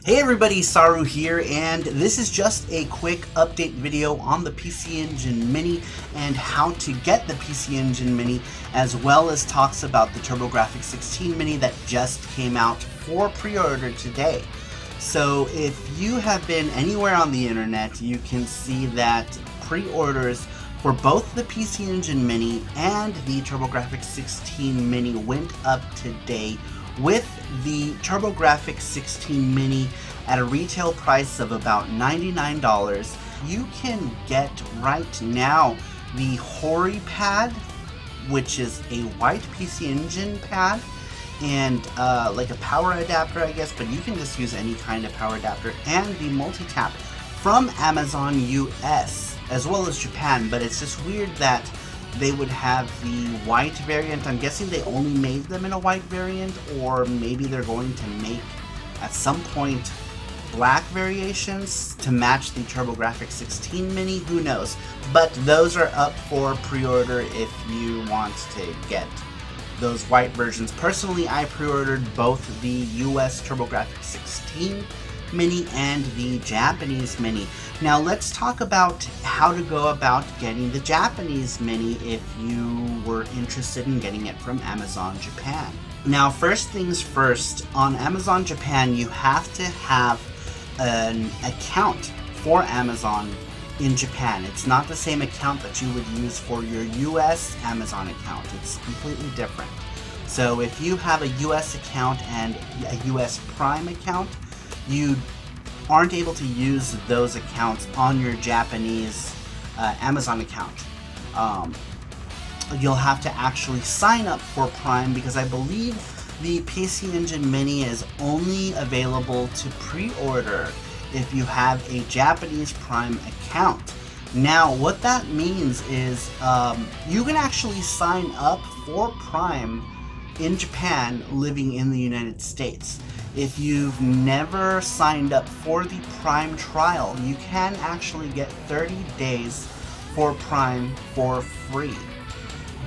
Hey everybody, Saru here, and this is just a quick update video on the PC Engine Mini and how to get the PC Engine Mini, as well as talks about the TurboGrafx-16 Mini that just came out for pre-order today. So if you have been anywhere on the internet, you can see that pre-orders for both the PC Engine Mini and the TurboGrafx-16 Mini went up today, with the TurboGrafx-16 Mini at a retail price of about $99. You can get right now the Hori pad, which is a white PC Engine pad, and like a power adapter, I guess, but you can just use any kind of power adapter, and the multi-tap from Amazon US as well as Japan. But it's just weird that they would have the white variant. I'm guessing they only made them in a white variant, or maybe they're going to make at some point black variations to match the TurboGrafx-16 Mini, who knows. But those are up for pre-order if you want to get those white versions. Personally, I pre-ordered both the US TurboGrafx-16 Mini and the Japanese Mini. Now let's talk about how to go about getting the Japanese Mini if you were interested in getting it from Amazon Japan. Now, first things first, on Amazon Japan you have to have an account for Amazon in Japan. It's not the same account that you would use for your US Amazon account. It's completely different. So if you have a US account and a US Prime account, you aren't able to use those accounts on your Japanese Amazon account. You'll have to actually sign up for Prime, because I believe the PC Engine Mini is only available to pre-order if you have a Japanese Prime account. Now, what that means is you can actually sign up for Prime in Japan living in the United States. If you've never signed up for the Prime trial, you can actually get 30 days for Prime for free.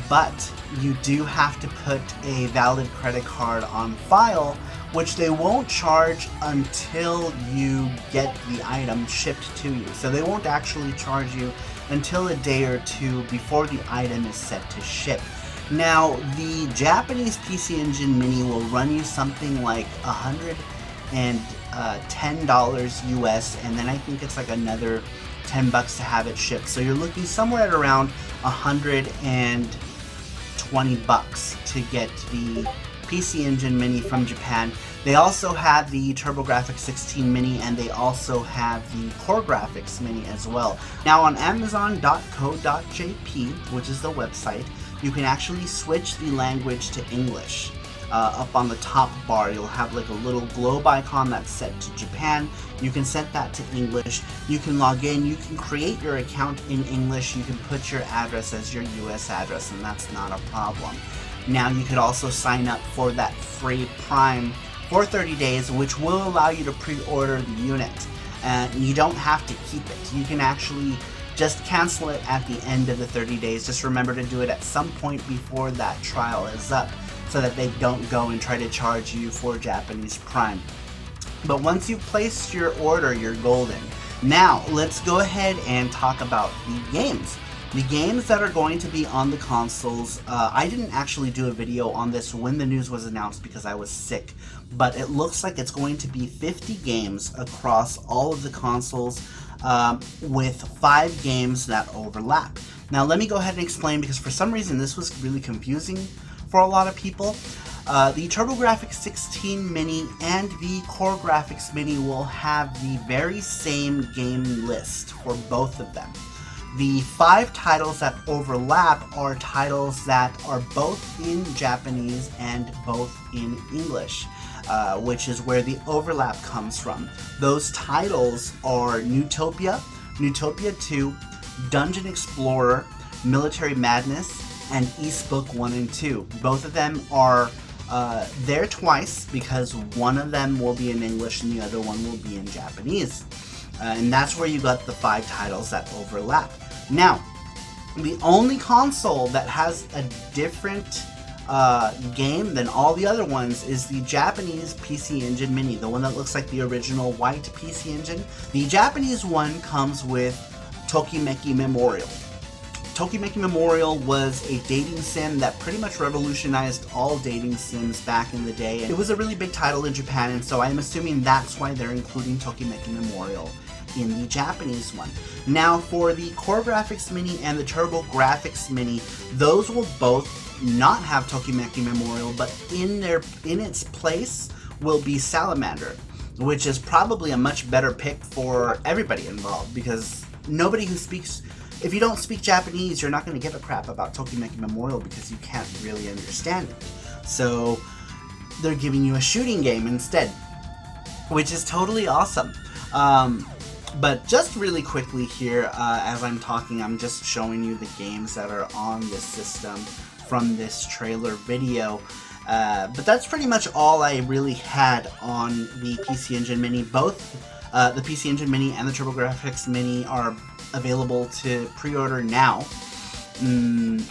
But you do have to put a valid credit card on file, which they won't charge until you get the item shipped to you. So they won't actually charge you until a day or two before the item is set to ship. Now, the Japanese PC Engine Mini will run you something like $110 US, and then I think it's like another $10 to have it shipped. So you're looking somewhere at around $120 to get the PC Engine Mini from Japan. They also have the TurboGrafx-16 Mini, and they also have the Core Graphics Mini as well. Now, on Amazon.co.jp, which is the website, you can actually switch the language to English. Up on the top bar, you'll have like a little globe icon that's set to Japan. You can set that to English. You can log in, you can create your account in English, you can put your address as your US address, and that's not a problem. Now, you could also sign up for that free Prime for 30 days, which will allow you to pre-order the unit. And you don't have to keep it. You can actually just cancel it at the end of the 30 days. Just remember to do it at some point before that trial is up, so that they don't go and try to charge you for Japanese Prime. But once you've placed your order, you're golden. Now, let's go ahead and talk about the games. The games that are going to be on the consoles, I didn't actually do a video on this when the news was announced because I was sick, but it looks like it's going to be 50 games across all of the consoles, with 5 games that overlap. Now, let me go ahead and explain, because for some reason this was really confusing for a lot of people. The TurboGrafx-16 Mini and the Core Graphics Mini will have the very same game list for both of them. The 5 titles that overlap are titles that are both in Japanese and both in English, which is where the overlap comes from. Those titles are Newtopia, Newtopia 2, Dungeon Explorer, Military Madness, and Eastbook 1 and 2. Both of them are there twice, because one of them will be in English and the other one will be in Japanese. And that's where you got the 5 titles that overlap. Now, the only console that has a different game than all the other ones is the Japanese PC Engine Mini, the one that looks like the original white PC Engine. The Japanese one comes with Tokimeki Memorial. Tokimeki Memorial was a dating sim that pretty much revolutionized all dating sims back in the day. It was a really big title in Japan, and so I'm assuming that's why they're including Tokimeki Memorial in the Japanese one. Now, for the Core Graphics Mini and the Turbo Graphics Mini, those will both not have Tokimeki Memorial, but in its place will be Salamander, which is probably a much better pick for everybody involved, because nobody who speaks, if you don't speak Japanese, you're not going to give a crap about Tokimeki Memorial because you can't really understand it. So they're giving you a shooting game instead, which is totally awesome. But just really quickly here, as I'm talking, I'm just showing you the games that are on this system from this trailer video. But that's pretty much all I really had on the PC Engine Mini. Both the PC Engine Mini and the TurboGrafx Mini are available to pre-order now. And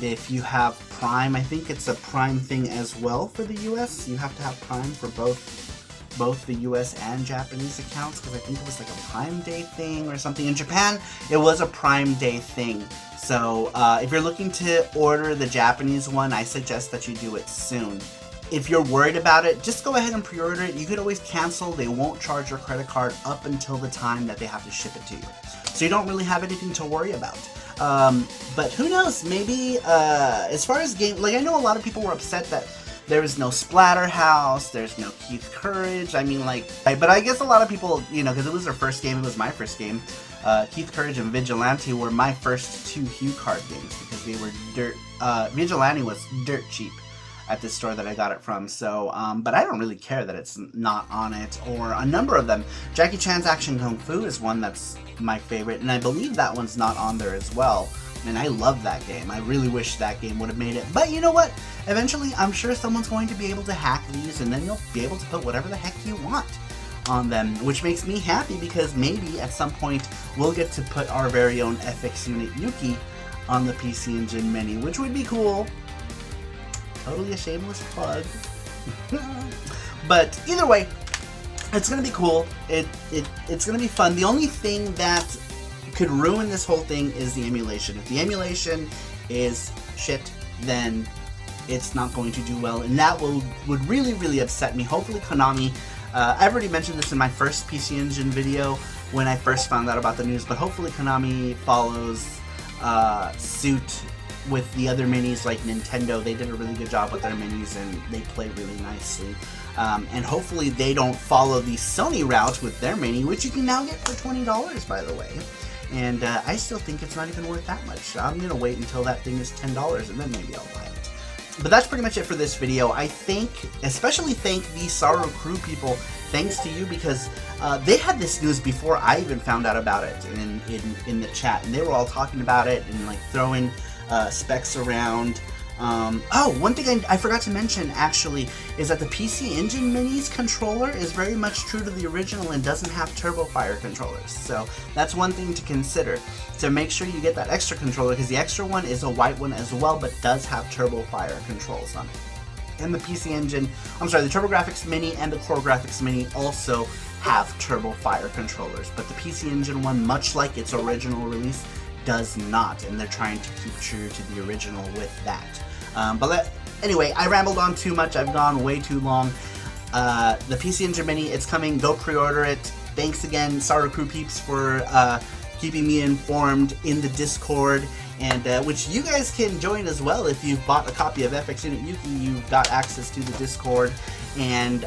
if you have Prime, I think it's a Prime thing as well for the US. You have to have Prime for both the US and Japanese accounts, because I think it was like a Prime Day thing or something. In Japan, it was a Prime Day thing. So if you're looking to order the Japanese one, I suggest that you do it soon. If you're worried about it, just go ahead and pre-order it. You could always cancel. They won't charge your credit card up until the time that they have to ship it to you. So you don't really have anything to worry about. But who knows, maybe as far as game, like I know a lot of people were upset that there is no Splatterhouse, there's no Keith Courage. I mean, like, but I guess a lot of people, you know, because it was their first game, it was my first game. Keith Courage and Vigilante were my first two Hue card games because they were Vigilante was dirt cheap at the store that I got it from. So, but I don't really care that it's not on it, or a number of them. Jackie Chan's Action Kung Fu is one that's my favorite, and I believe that one's not on there as well. And I love that game. I really wish that game would have made it. But you know what? Eventually, I'm sure someone's going to be able to hack these, and then you'll be able to put whatever the heck you want on them, which makes me happy because maybe at some point we'll get to put our very own FX unit Yuki on the PC Engine Mini, which would be cool. Totally a shameless plug. But either way, it's gonna be cool. It's gonna be fun. The only thing that could ruin this whole thing is the emulation. If the emulation is shit, then it's not going to do well, and that would really, really upset me. Hopefully Konami, I've already mentioned this in my first PC Engine video when I first found out about the news, but hopefully Konami follows suit with the other minis like Nintendo. They did a really good job with their minis and they play really nicely. And hopefully they don't follow the Sony route with their mini, which you can now get for $20, by the way. And I still think it's not even worth that much. I'm going to wait until that thing is $10 and then maybe I'll buy it. But that's pretty much it for this video. I especially thank the Saru Crew people. Thanks to you, because they had this news before I even found out about it in the chat. And they were all talking about it and like throwing specs around. Oh, one thing I forgot to mention actually is that the PC Engine Mini's controller is very much true to the original and doesn't have Turbo Fire controllers. So that's one thing to consider. So make sure you get that extra controller, because the extra one is a white one as well, but does have Turbo Fire controls on it. And the PC Engine, the TurboGrafx Mini and the Core Graphics Mini also have Turbo Fire controllers, but the PC Engine one, much like its original release, does not, and they're trying to keep true to the original with that. Anyway, I rambled on too much. I've gone way too long. The PC Engine Mini, it's coming. Go pre-order it. Thanks again, Saru Crew peeps, for keeping me informed in the Discord, and which you guys can join as well. If you've bought a copy of FX Unit Yuki, you've got access to the Discord, and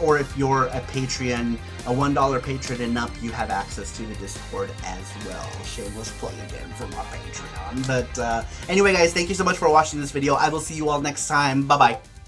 or if you're a Patreon, a $1 patron and up, you have access to the Discord as well. Shameless plug again for my Patreon. But anyway, guys, thank you so much for watching this video. I will see you all next time. Bye-bye.